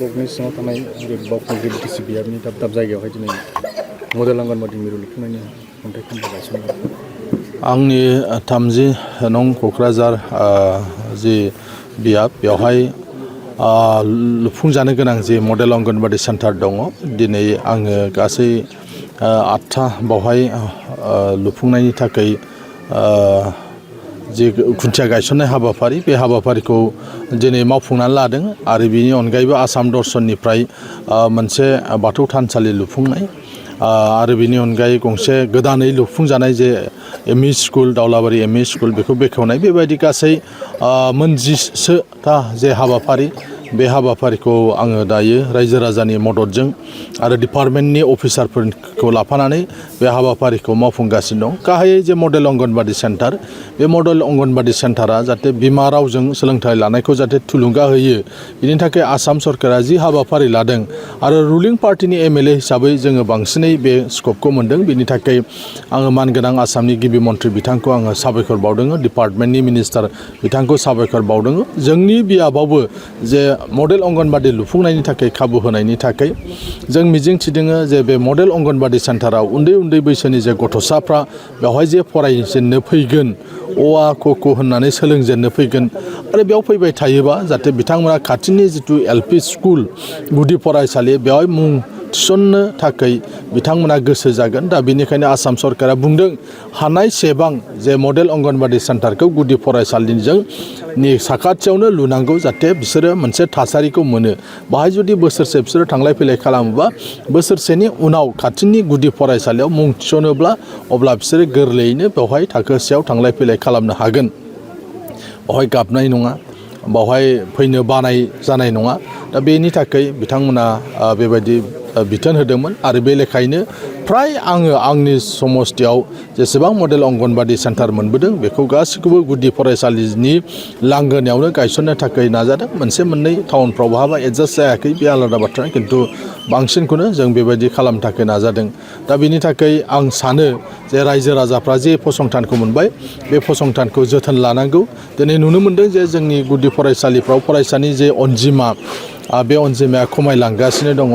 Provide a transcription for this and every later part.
ब्लकनि सिङाव थानाय वख'ग डिसिबिआरनि दाब दाब जायगायावहाय दिनै मडेल अंगनबादि मिरु लुफुंनायनि खन्थाइ खोन्था गायसनदों। आंनि 30 नं क'क्राझार जि बियाब बेवहाय लुफुंजानो गोनां जि मडेल अंगनबादि सेन्टार दङ दिनै आङो गासै 8था बावहाय लुफुंनायनि थाखाय जि खुन्थिया गायसननाय हाबाफारि बे हाबाफारिखौ दिनै मावफुंनानै लादों आरो बिनि अनगायैबो आसाम दर्शननिफ्राय मोनसे बाथौ थानसालि लुफुंनाय आरो बिनि अनगायै गंसे गोदानै लुफुंजानाय जे एमइ स्कुल दाउलाबारि एमइ स्कुल बेखौ बेखेवनाय बेबायदि गासै मोन 10था जे हाबाफारि बे हाबाफारिखौ आङो दायो रायजो राजानि मददजों आरो डिपार्टमेन्टनि अफिसारफोरखौ लाफानानै बे हाबाफारिखौ मावफुंगासिनो दं। गाहायै जे मडेल अंगनबादि सेन्टार बे मडेल अंगनबादि सेन्टारा जाहाथे बिमा रावजों सोलोंथाइ लानायखौ जाहाथे थुलुंगा होयो बिनि थाखाय आसाम सरकारा जि हाबाफारि लादों आरो रुलिं पार्टिनि एमएलए हिसाबै जोङो बांसिनै बे स्कपखौ मोन्दों। बिनि थाखाय आङो मानगोनां आसामनि गिबि मन्थ्रि बिथांखौ आङो साबायखर बावदों, डिपार्टमेन्टनि मिनिस्टार बिथांखौ साबायखर बावदों। जोंनि बियाबावबो जे मडेल अंगनबादि लुफुंनायनि थाखाय खाबु होनायनि थाखाय जों मिजिंथिदों जे बे मडेल अंगनबादि सेन्टाराव उन्दै उन्दै बैसोनि जे गथ'साफ्रा बेवहाय जे फरायजेननो फैगोन अ आ क ख होननानै सोलोंजेननो फैगोन आरो बेयाव फैबाय थायोबा जाहाथे बिथांमोना खाथिनि जिथु एलपि स्कुल गुदि फरायसालि बेवहाय मुं थिसननो थाखाय बिथांमोना गोसो जागोन। दा बेनिखायनो आसाम सरकारा बुंदों हानायसेबां जे मडेल अंगनबादि सेन्टारखौ गुदि फरायसालिजों साखाथियावनो लुनांगौ जाहाथे बिसोरो मोनसे थासारिखौ मोनो। बाहाय जुदि बोसोरसे बिसोरो थांलाय फैलाय खालामोबा बोसोरसेनि उनाव खाथिनि गुदि फरायसालियाव मुं थिसनोब्ला अब्ला बिसोरो गोरलैयैनो बेवहाय थाखोसेयाव थांलाय फैलाय खालामनो हागोन। बेवहाय गाबनाय नङा, बावहाय फैनो बानाय जानाय नङा। दा बेनि थाखाय बिथांमोना बेबायदि बिथोन होदोंमोन आरो बे लेखायैनो फ्राय आङो आंनि समस्थियाव जेसेबां मडेल अंगनबादि सेन्टार मोनबोदों बेखौ गासैखौबो गुदि फरायसालिनि लांगोनायावनो गायसननो थाखाय नाजादों। मोनसे मोननै टाउनफ्राव बहाबा एडजास्ट जायाखै बे आलादा बाथ्रा, खिन्थु बांसिनखौनो जों बेबायदि खालामनो थाखाय नाजादों। दा बेनि थाखाय आं सानो जे रायजो राजाफ्रा जे फसंथानखौ मोनबाय बे फसंथानखौ जोथोन लानांगौ। दिनै नुनो मोनदों जे जोंनि गुदि फरायसालिफ्राव फरायसानि जे अनजिमा बे अनजिमाया खमायलांगासिनो दङ।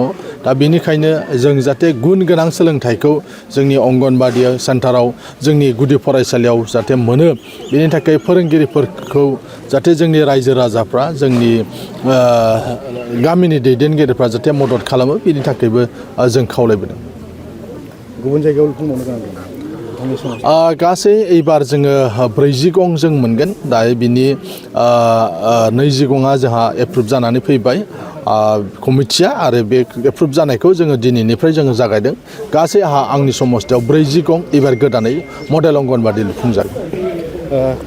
दा बेनिखायनो जों जाहाथे गुन गोनां सोलोंथाइखौ जोंनि अंगनबादि सेन्टाराव जोंनि गुदि फरायसालियाव जाहाथे मोनो बेनि थाखाय फोरोंगिरिफोरखौ जाहाथे जोंनि रायजो राजाफ्रा जोंनि गामिनि दैदेनगिरिफ्रा जाहाथे मदद खालामो बेनि थाखायबो जों खावलायबोदों। गुबुन जायगायाव लुफुंबावनो गोनां दं गासै एबार जोङो 40 गं जों मोनगोन। दायो बिनि 20 गङा जोंहा एप्रुभ जानानै फैबाय कमिटिया आरो बे एप्रुभ जानायखौ जोङो दिनैनिफ्राय जोङो जागायदों। गासै आंनि समस्थियाव 40 गं एबार गोदानै मडेल अंगनबादि लुफुंजागोन।